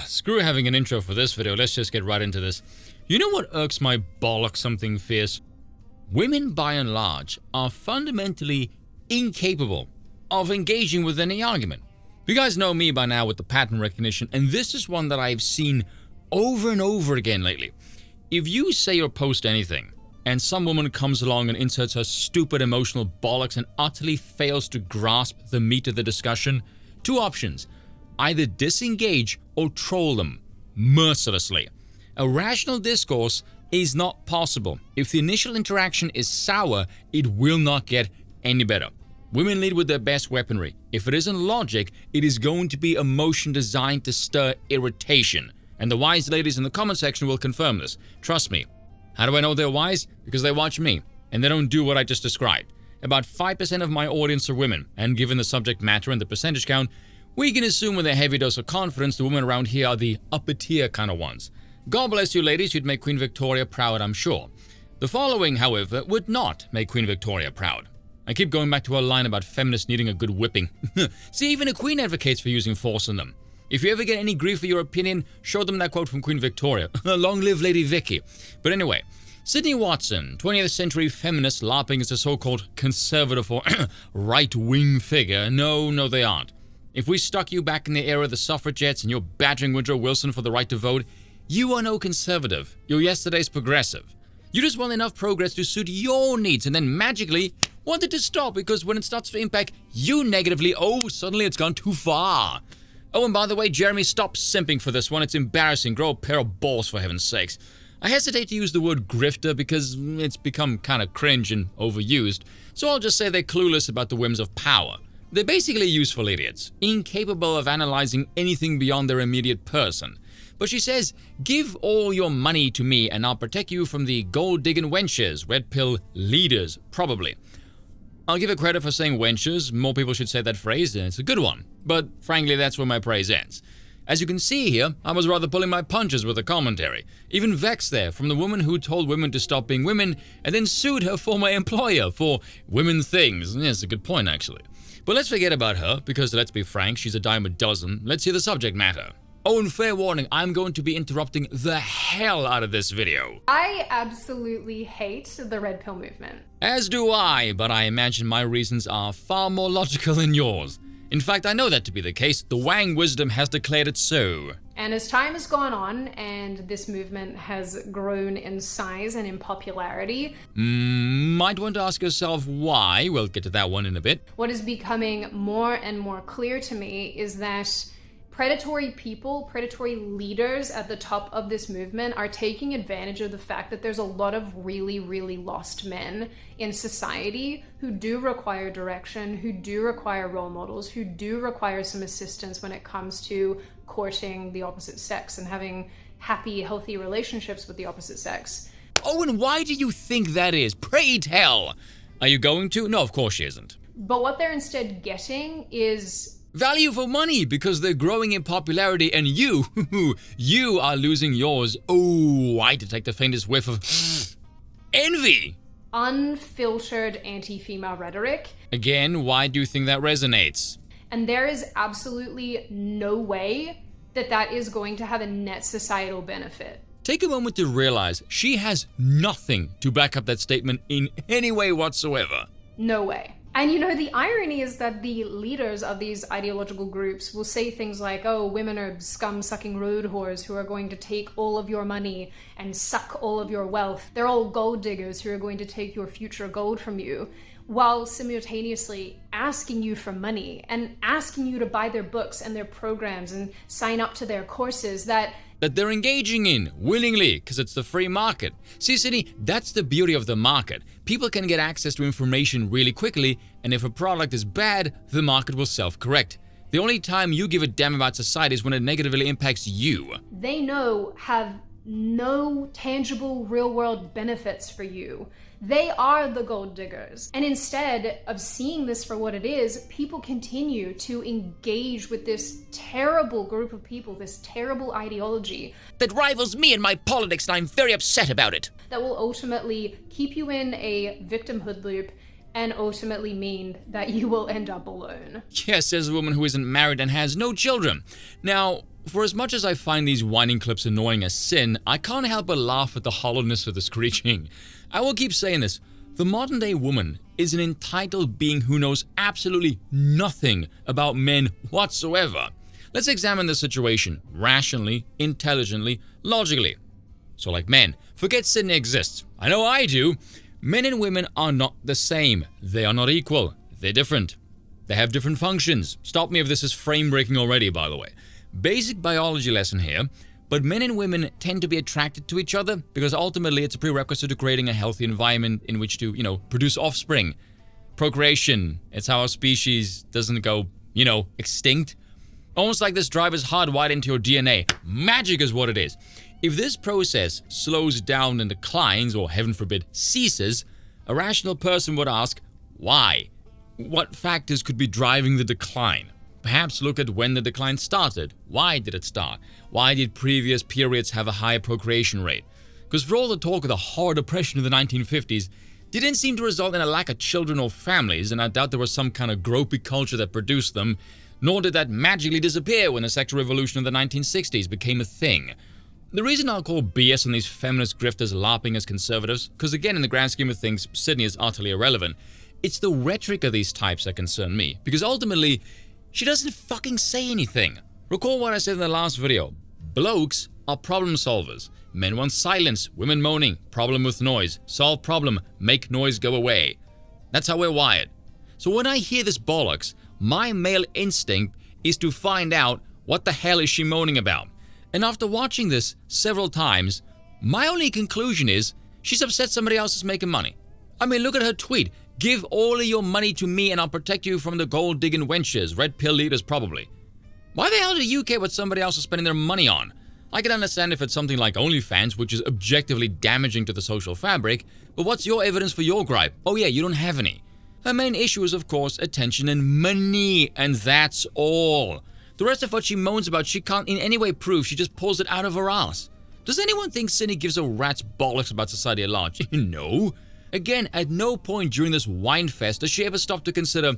Screw having an intro for this video, let's just get right into this. You know what irks my bollock something fierce? Women, by and large, are fundamentally incapable of engaging with any argument. You guys know me by now with the pattern recognition, and this is one that I've seen over and over again lately. If you say or post anything, and some woman comes along and inserts her stupid emotional bollocks and utterly fails to grasp the meat of the discussion, two options: either disengage or troll them mercilessly. A rational discourse is not possible. If the initial interaction is sour, it will not get any better. Women lead with their best weaponry. If it isn't logic, it is going to be emotion designed to stir irritation. And the wise ladies in the comment section will confirm this. Trust me. How do I know they're wise? Because they watch me, and they don't do what I just described. About 5% of my audience are women, and given the subject matter and the percentage count, we can assume with a heavy dose of confidence the women around here are the upper tier kind of ones. God bless you ladies, you'd make Queen Victoria proud, I'm sure. The following, however, would not make Queen Victoria proud. I keep going back to her line about feminists needing a good whipping. See, even a queen advocates for using force on them. If you ever get any grief for your opinion, show them that quote from Queen Victoria. Long live Lady Vicky. But anyway, Sydney Watson, 20th century feminist LARPing as a so-called conservative or right-wing figure. No, they aren't. If we stuck you back in the era of the suffragettes and you're badgering Woodrow Wilson for the right to vote, you are no conservative. You're yesterday's progressive. You just want enough progress to suit your needs and then magically want it to stop because when it starts to impact you negatively, suddenly it's gone too far. Oh, and by the way, Jeremy, stop simping for this one. It's embarrassing. Grow a pair of balls, for heaven's sakes. I hesitate to use the word grifter because it's become kind of cringe and overused, so I'll just say they're clueless about the whims of power. They're basically useful idiots, incapable of analyzing anything beyond their immediate person. But she says, give all your money to me and I'll protect you from the gold-digging wenches, red pill leaders, probably. I'll give her credit for saying wenches. More people should say that phrase, and it's a good one. But frankly, that's where my praise ends. As you can see here, I was rather pulling my punches with the commentary. Even Vex there, from the woman who told women to stop being women and then sued her former employer for women things. Yeah, that's a good point, actually. But let's forget about her, because let's be frank, she's a dime a dozen. Let's hear the subject matter. Oh, and fair warning, I'm going to be interrupting the hell out of this video. I absolutely hate the red pill movement. As do I, but I imagine my reasons are far more logical than yours. In fact, I know that to be the case. The Wang wisdom has declared it so. And as time has gone on and this movement has grown in size and in popularity, might want to ask yourself why. We'll get to that one in a bit. What is becoming more and more clear to me is that predatory people, predatory leaders at the top of this movement are taking advantage of the fact that there's a lot of really, really lost men in society who do require direction, who do require role models, who do require some assistance when it comes to courting the opposite sex and having happy, healthy relationships with the opposite sex. Oh, and why do you think that is? Pray tell! Are you going to? No, of course she isn't. But what they're instead getting is value for money, because they're growing in popularity and you are losing yours. Oh, I detect the faintest whiff of envy. Unfiltered anti-female rhetoric. Again, why do you think that resonates? And there is absolutely no way that that is going to have a net societal benefit. Take a moment to realize she has nothing to back up that statement in any way whatsoever. No way. And you know, the irony is that the leaders of these ideological groups will say things like, oh, women are scum-sucking road whores who are going to take all of your money and suck all of your wealth. They're all gold diggers who are going to take your future gold from you, while simultaneously asking you for money and asking you to buy their books and their programs and sign up to their courses that they're engaging in willingly because it's the free market. See, Sydney, that's the beauty of the market. People can get access to information really quickly, and if a product is bad, the market will self-correct. The only time you give a damn about society is when it negatively impacts you. They know have no tangible real-world benefits for you. They are the gold diggers. And instead of seeing this for what it is, people continue to engage with this terrible group of people, this terrible ideology that rivals me in my politics, and I'm very upset about it. That will ultimately keep you in a victimhood loop and ultimately mean that you will end up alone. Yes, as a woman who isn't married and has no children. Now, for as much as I find these whining clips annoying as sin, I can't help but laugh at the hollowness of the screeching. I will keep saying this. The modern day woman is an entitled being who knows absolutely nothing about men whatsoever. Let's examine the situation rationally, intelligently, logically. So like men, forget sin exists. I know I do. Men and women are not the same. They are not equal. They're different. They have different functions. Stop me if this is frame breaking already, by the way. Basic biology lesson here. But men and women tend to be attracted to each other because ultimately it's a prerequisite to creating a healthy environment in which to, produce offspring. Procreation. It's how our species doesn't go, extinct. Almost like this drive is hardwired into your DNA. Magic is what it is. If this process slows down and declines, or heaven forbid, ceases, a rational person would ask, why? What factors could be driving the decline? Perhaps look at when the decline started. Why did it start? Why did previous periods have a higher procreation rate? Because for all the talk of the horror depression of the 1950s, didn't seem to result in a lack of children or families, and I doubt there was some kind of gropey culture that produced them, nor did that magically disappear when the sexual revolution of the 1960s became a thing. The reason I'll call BS on these feminist grifters LARPing as conservatives, because again, in the grand scheme of things, Sydney is utterly irrelevant, it's the rhetoric of these types that concern me, because ultimately, she doesn't fucking say anything. Recall what I said in the last video. Blokes are problem solvers. Men want silence, women moaning, problem with noise, solve problem, make noise go away. That's how we're wired. So when I hear this bollocks, my male instinct is to find out what the hell is she moaning about. And after watching this several times, my only conclusion is she's upset somebody else is making money. I mean, look at her tweet. Give all of your money to me and I'll protect you from the gold-digging wenches, red pill leaders probably. Why the hell do you care what somebody else is spending their money on? I can understand if it's something like OnlyFans, which is objectively damaging to the social fabric, but what's your evidence for your gripe? Oh yeah, you don't have any. Her main issue is, of course, attention and money, and that's all. The rest of what she moans about, she can't in any way prove. She just pulls it out of her ass. Does anyone think Sydney gives a rat's bollocks about society at large? No. Again, at no point during this wine fest does she ever stop to consider,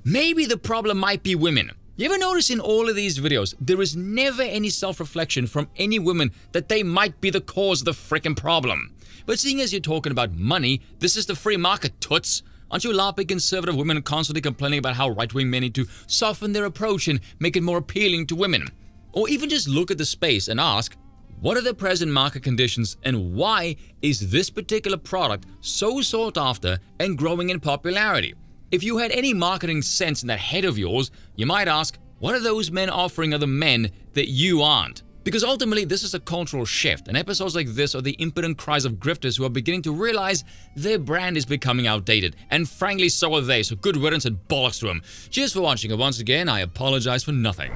maybe the problem might be women. You ever notice in all of these videos, there is never any self-reflection from any women that they might be the cause of the frickin' problem. But seeing as you're talking about money, this is the free market, toots. Aren't you LARPing conservative women constantly complaining about how right-wing men need to soften their approach and make it more appealing to women? Or even just look at the space and ask, what are the present market conditions and why is this particular product so sought after and growing in popularity? If you had any marketing sense in that head of yours, you might ask, what are those men offering other men that you aren't? Because ultimately, this is a cultural shift, and episodes like this are the impotent cries of grifters who are beginning to realize their brand is becoming outdated, and frankly, so are they, so good riddance and bollocks to them. Cheers for watching, and once again, I apologize for nothing.